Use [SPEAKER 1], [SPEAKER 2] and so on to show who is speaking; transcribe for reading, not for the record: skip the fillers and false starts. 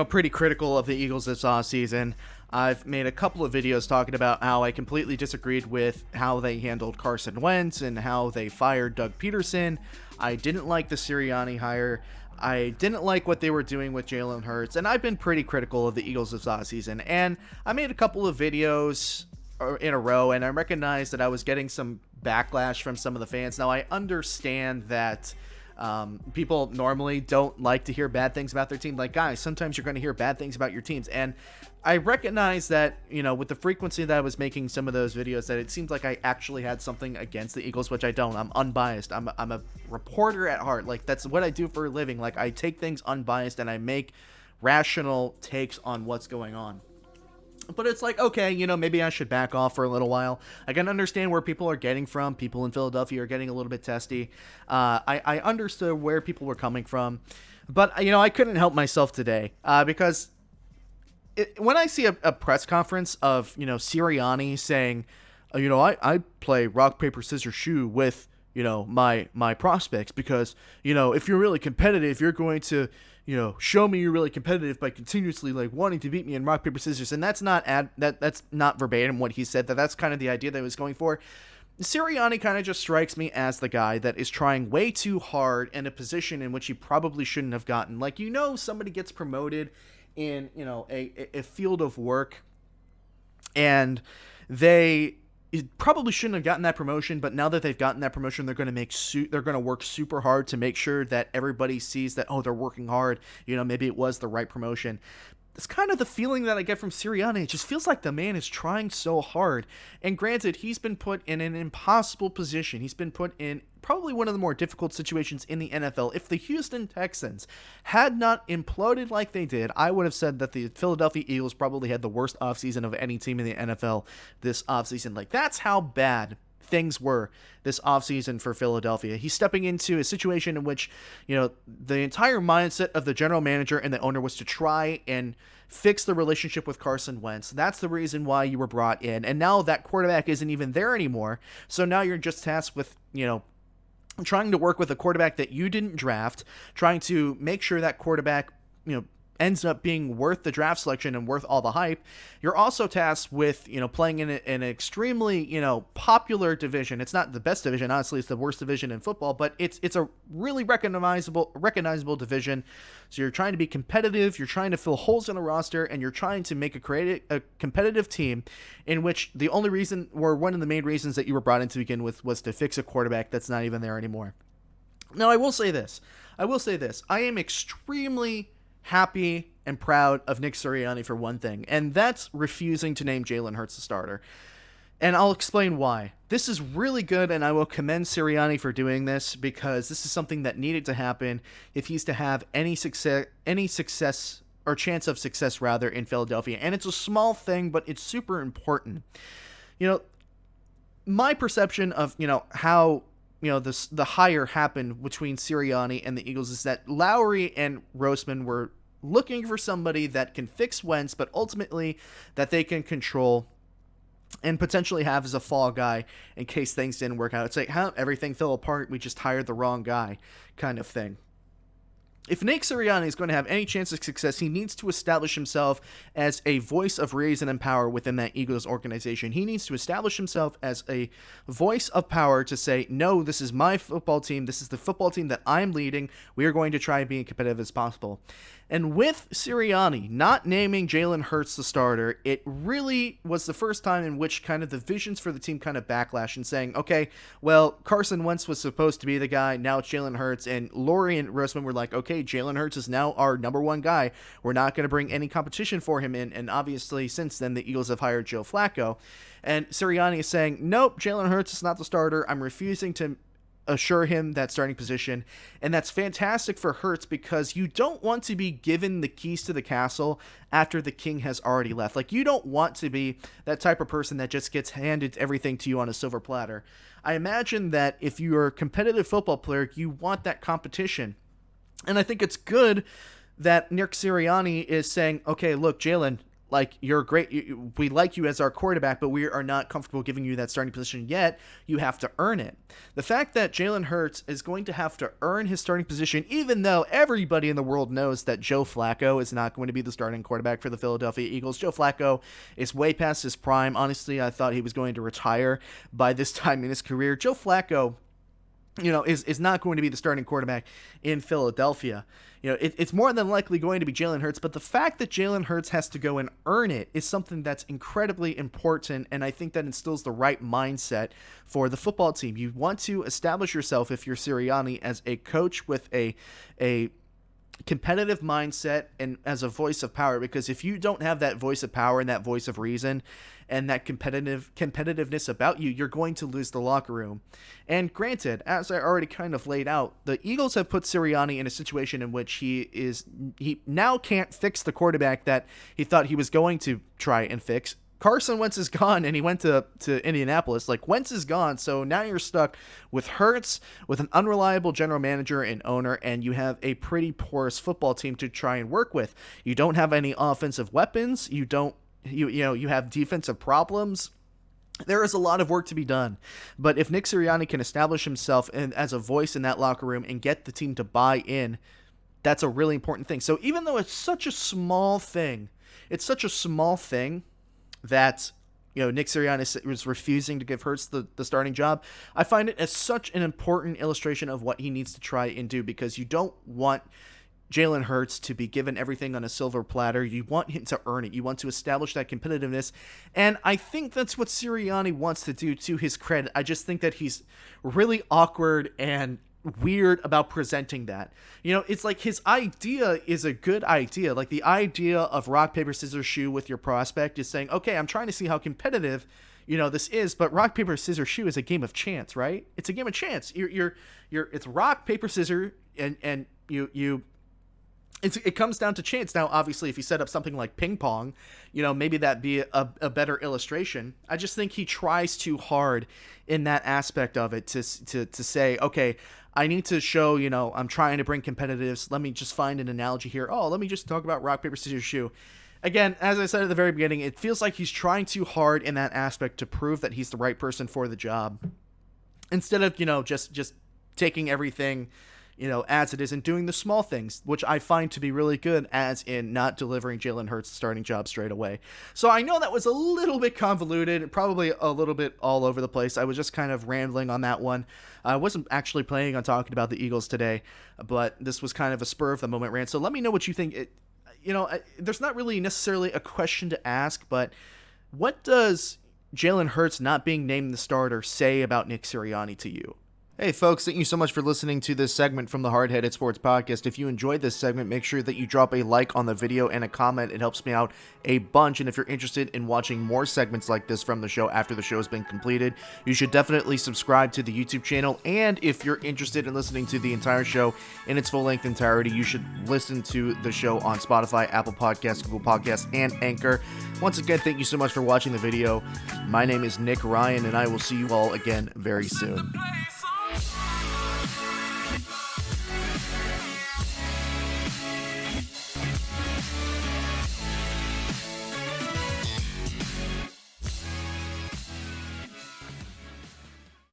[SPEAKER 1] pretty critical of the Eagles this offseason. I've made a couple of videos talking about how I completely disagreed with how they handled Carson Wentz and how they fired Doug Peterson. I didn't like the Sirianni hire. I didn't like what they were doing with Jalen Hurts, and I've been pretty critical of the Eagles this offseason. And I made a couple of videos in a row, and I recognized that I was getting some backlash from some of the fans. Now, I understand that people normally don't like to hear bad things about their team. Like, guys, sometimes you're going to hear bad things about your teams. And I recognize that, with the frequency that I was making some of those videos, that it seems like I actually had something against the Eagles, which I don't. I'm unbiased. I'm a reporter at heart. Like, that's what I do for a living. Like, I take things unbiased and I make rational takes on what's going on. But it's like, okay, maybe I should back off for a little while. I can understand where people are getting from. People in Philadelphia are getting a little bit testy. I understood where people were coming from. But, I couldn't help myself today because when I see a press conference of, Sirianni saying, I play rock, paper, scissors, shoe with, my prospects because, if you're really competitive, you're going to, show me you're really competitive by continuously wanting to beat me in rock, paper, scissors. And that's not that's not verbatim what he said. That's kind of the idea that he was going for. Sirianni kind of just strikes me as the guy that is trying way too hard in a position in which he probably shouldn't have gotten. Like, somebody gets promoted in, a field of work and they probably shouldn't have gotten that promotion, but now that they've gotten that promotion, they're going to work super hard to make sure that everybody sees that, they're working hard. Maybe it was the right promotion. It's kind of the feeling that I get from Sirianni. It just feels like the man is trying so hard. And granted, he's been put in an impossible position. He's been put in probably one of the more difficult situations in the NFL. If the Houston Texans had not imploded like they did, I would have said that the Philadelphia Eagles probably had the worst offseason of any team in the NFL this offseason. That's how bad things were this offseason for Philadelphia. He's stepping into a situation in which, the entire mindset of the general manager and the owner was to try and fix the relationship with Carson Wentz. That's the reason why you were brought in. And now that quarterback isn't even there anymore. So now you're just tasked with, trying to work with a quarterback that you didn't draft, trying to make sure that quarterback, ends up being worth the draft selection and worth all the hype. You're also tasked with, playing in an extremely, popular division. It's not the best division, honestly. It's the worst division in football, but it's a really recognizable division. So you're trying to be competitive. You're trying to fill holes in the roster, and you're trying to make a competitive team in which the only reason, or one of the main reasons that you were brought in to begin with, was to fix a quarterback that's not even there anymore. Now, I will say this. I am extremely happy and proud of Nick Sirianni for one thing, and that's refusing to name Jalen Hurts the starter. And I'll explain why. This is really good, and I will commend Sirianni for doing this because this is something that needed to happen if he's to have any success or chance of success rather in Philadelphia. And it's a small thing, but it's super important. My perception of, how the hire happened between Sirianni and the Eagles is that Lowry and Roseman were looking for somebody that can fix Wentz, but ultimately that they can control and potentially have as a fall guy in case things didn't work out. It's like, how everything fell apart, we just hired the wrong guy kind of thing. If Nick Sirianni is going to have any chance of success, he needs to establish himself as a voice of reason and power within that Eagles organization. He needs to establish himself as a voice of power to say, no, this is my football team. This is the football team that I'm leading. We are going to try and be as competitive as possible. And with Sirianni not naming Jalen Hurts the starter, it really was the first time in which kind of the visions for the team kind of backlash and saying, okay, well, Carson Wentz was supposed to be the guy. Now it's Jalen Hurts. And Laurie and Roseman were like, okay, Jalen Hurts is now our number one guy. We're not going to bring any competition for him in. And obviously, since then, the Eagles have hired Joe Flacco. And Sirianni is saying, nope, Jalen Hurts is not the starter. I'm refusing to assure him that starting position. And that's fantastic for Hurts because you don't want to be given the keys to the castle after the king has already left. Like, you don't want to be that type of person that just gets handed everything to you on a silver platter. I imagine that if you're a competitive football player, you want that competition. And I think it's good that Nick Sirianni is saying, okay, look, Jalen, like, you're great. We like you as our quarterback, but we are not comfortable giving you that starting position yet. You have to earn it. The fact that Jalen Hurts is going to have to earn his starting position, even though everybody in the world knows that Joe Flacco is not going to be the starting quarterback for the Philadelphia Eagles. Joe Flacco is way past his prime. Honestly, I thought he was going to retire by this time in his career. Joe Flacco, is not going to be the starting quarterback in Philadelphia. It's more than likely going to be Jalen Hurts, but the fact that Jalen Hurts has to go and earn it is something that's incredibly important, and I think that instills the right mindset for the football team. You want to establish yourself, if you're Sirianni, as a coach with a competitive mindset and as a voice of power, because if you don't have that voice of power and that voice of reason and that competitiveness about you, you're going to lose the locker room. And granted, as I already kind of laid out, the Eagles have put Sirianni in a situation in which he now can't fix the quarterback that he thought he was going to try and fix. Carson Wentz is gone, and he went to Indianapolis. Like, Wentz is gone, so now you're stuck with Hurts, with an unreliable general manager and owner, and you have a pretty porous football team to try and work with. You don't have any offensive weapons. You have defensive problems. There is a lot of work to be done. But if Nick Sirianni can establish himself as a voice in that locker room and get the team to buy in, that's a really important thing. So even though it's such a small thing that Nick Sirianni was refusing to give Hurts the starting job, I find it as such an important illustration of what he needs to try and do, because you don't want Jalen Hurts to be given everything on a silver platter. You want him to earn it. You want to establish that competitiveness, and I think that's what Sirianni wants to do, to his credit. I just think that he's really awkward and weird about presenting that. It's like his idea is a good idea. Like, the idea of rock, paper, scissors, shoe with your prospect is saying, okay, I'm trying to see how competitive, this is, but rock, paper, scissors, shoe is a game of chance, right? It's a game of chance. It's rock, paper, scissors, and it comes down to chance. Now, obviously, if you set up something like ping pong, maybe that'd be a better illustration. I just think he tries too hard in that aspect of it to say, okay, I need to show, I'm trying to bring competitiveness. Let me just find an analogy here. Oh, let me just talk about rock, paper, scissors, shoe. Again, as I said at the very beginning, it feels like he's trying too hard in that aspect to prove that he's the right person for the job, instead of, just taking everything, as it is, and doing the small things, which I find to be really good, as in not delivering Jalen Hurts' starting job straight away. So I know that was a little bit convoluted, probably a little bit all over the place. I was just kind of rambling on that one. I wasn't actually planning on talking about the Eagles today, but this was kind of a spur of the moment rant. So let me know what you think. There's not really necessarily a question to ask, but what does Jalen Hurts not being named the starter say about Nick Sirianni to you? Hey folks, thank you so much for listening to this segment from the Hard-Headed Sports Podcast. If you enjoyed this segment, make sure that you drop a like on the video and a comment. It helps me out a bunch. And if you're interested in watching more segments like this from the show after the show has been completed, you should definitely subscribe to the YouTube channel. And if you're interested in listening to the entire show in its full-length entirety, you should listen to the show on Spotify, Apple Podcasts, Google Podcasts, and Anchor. Once again, thank you so much for watching the video. My name is Nick Ryan, and I will see you all again very soon.